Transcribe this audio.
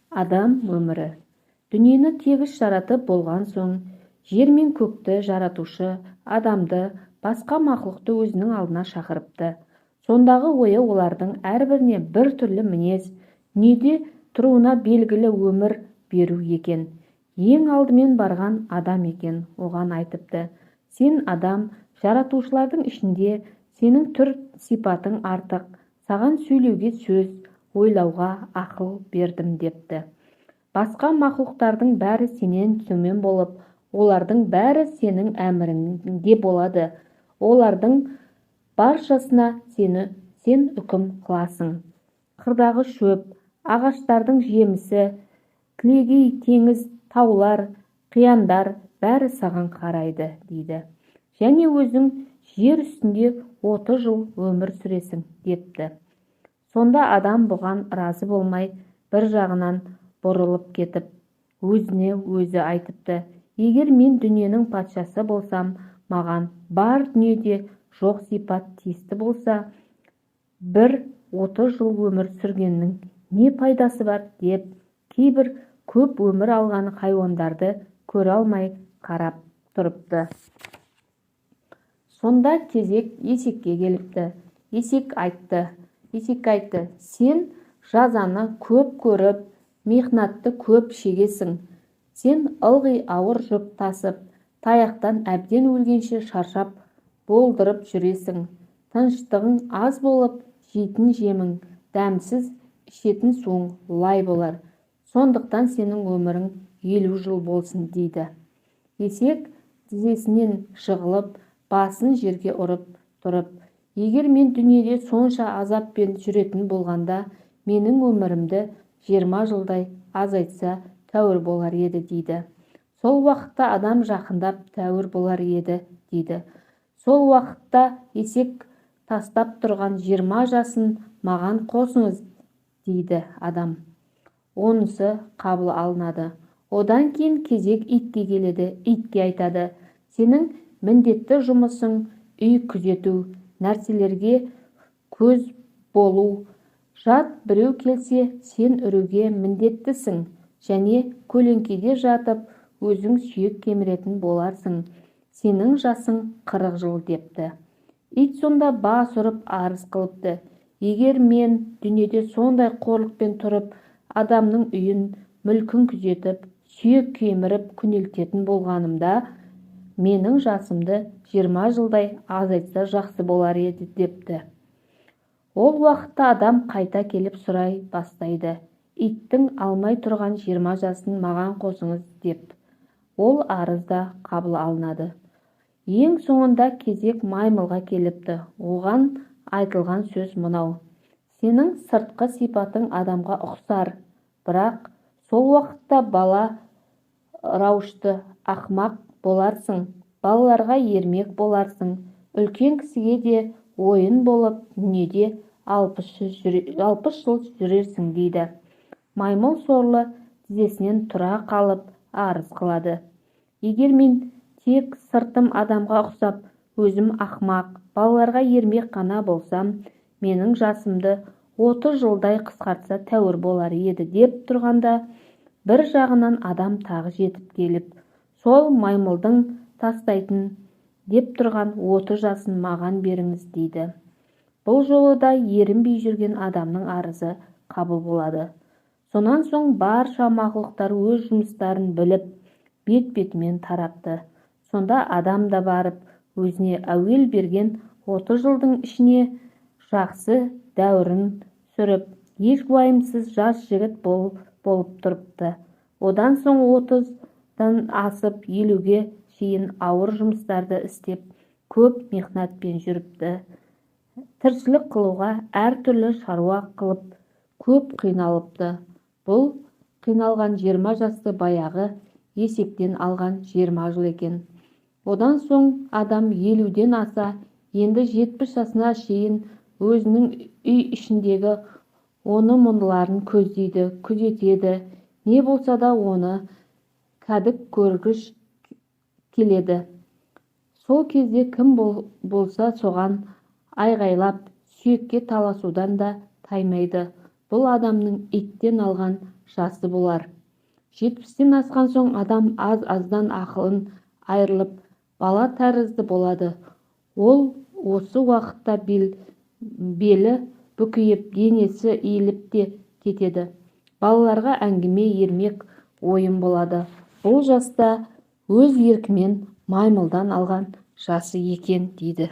Адам өмірі. Дүниені тегіс жаратып болған соң, жер мен көкті жаратушы адамды, басқа мақұлықты өзінің алдына шақырыпты. Сондағы ойы олардың әрбіріне бір түрлі мінез, дүниеде тұруына белгілі өмір беру екен. Ең алдымен барған адам екен, оған айтыпты: сен адам, жаратушылардың ішінде сенің түр сипатың артық, саған сөйлеуге сөз, ойлауға ақыл бердім депті. Басқа мақұлықтардың бәрі сенен төмен болып, олардың бәрі сенің әміріңде болады. Олардың баршасына сен үкім қыласың. Қырдағы шөп, ағаштардың жемісі, кілегей, теңіз, таулар, қияндар бәрі саған қарайды, дейді. Және өзің жер үстінде 30 жыл өмір сүресің, депті. Сонда адам бұған разы болмай, бір жағынан бұрылып кетіп, өзіне өзі айтыпты: егер мен дүниенің патшасы болсам, маған бар дүниеде жоқ сипат тиісті болса, бір 30 жыл өмір сүргеннің не пайдасы бар, деп кейбір көп өмір алған хайуандарды көре алмай қарап тұрыпты. Сонда кезек есекке келіпті. Есек айтты: сен жазаны көп көріп, мехнатты көп шегесің. Сен ылғи ауыр жүк тасып, таяқтан әбден өлгенше шаршап болдырып жүресің. Тыныштығың аз болып, жейтін жемің дәмсіз, ішетін суың лай болар. Сондықтан сенің өмірің 50 жыл болсын, дейді. Есек тізесінен жығылып, басын жерге ұрып тұрып: егер мен дүниеде сонша азаппен жүретін болғанда, менің өмірімді 20 жылдай азайтса тәуір болар еді, дейді. Сол уақытта адам жақындап тәуір болар еді, дейді. Сол уақытта есек тастап тұрған 20 жасын маған қосыңыз, дейді адам. Онысы қабыл алынады. Одан кейін кезек итке келеді. Итке айтады: сенің міндетті жұмысың үй күзету, нәрселерге көз болу. Жат біреу келсе, сен үруге міндеттісің, және көлеңкеде жатып, өзің сүйек кеміретін боларсың. Сенің жасың 40 жыл, депті. Ит сонда бас ұрып арыз қылыпты: егер мен дүниеде сондай қорлықпен тұрып, адамның үйін, мүлкін күзетіп, сүйек кеміріп күнелтетін болғанымда, менің жасымды 20 жылдай азайтса жақсы болар еді, депті. Ол уақытта адам қайта келіп сұрай бастайды: иттің алмай тұрған 20 жасын маған қосыңыз, деп. Ол арыз да қабыл алынады. Ең соңында кезек маймылға келіпті. Оған айтылған сөз мынау: сенің сыртқы сипатың адамға ұқсар, бірақ сол уақытта бала раушты, ақымақ боларсың, балаларға ермек боларсың, үлкен кісіге де ойын болып, дүниеде 60 жыл жүрерсің, дейді. Маймыл сорлы тізесінен тұра қалып арыз қылады: егер мен тек сыртым адамға ұқсап, өзім ақымақ, балаларға ермек қана болсам, менің жасымды 30 жылдай қысқартса тәуір болар еді, деп тұрғанда, бір жағынан адам тағы жетіп келіп: сол маймылдың тастайтын деп тұрған 30 жасын маған беріңіз, дейді. Бұл жолы да ерінбей жүрген адамның арызы қабыл болады. Сонан соң барша мақұлықтар өз жұмыстарын біліп, бет-бетімен тарапты. Сонда адам да барып, өзіне әуел берген 30 жылдың ішіне жақсы дәуірін сүріп, еш уайымсыз жас жігіт болып тұрыпты. Одан соң 30-дан асып 50-ге шейін ауыр жұмыстарды істеп, көп мехнатпен жүріпті. Тіршілік қылуға әртүрлі шаруа қылып, көп қиналыпты. Бұл қиналған 20 жасты баяғы есектен алған 20 жыл екен. Одан соң адам 50-ден аса, енді 70 жасына шейін өзінің үй ішіндегі оны-мұныларын көздейді, күзетеді. Не болса да оны кәдік көргіш келеді. Сол кезде кім болса соған айғайлап, сүйекке таласудан да таймайды. бұл адамның иттен алған жасы болар. 70-тен асқан соң адам аз-аздан ақылын айырылып, бала тәрізді болады. Ол осы уақытта белі бүкейіп, денесі иіліп те кетеді. Балаларға әңгіме, ермек, ойын болады. Бұл жаста өз еркімен маймылдан алған жасы екен дейді.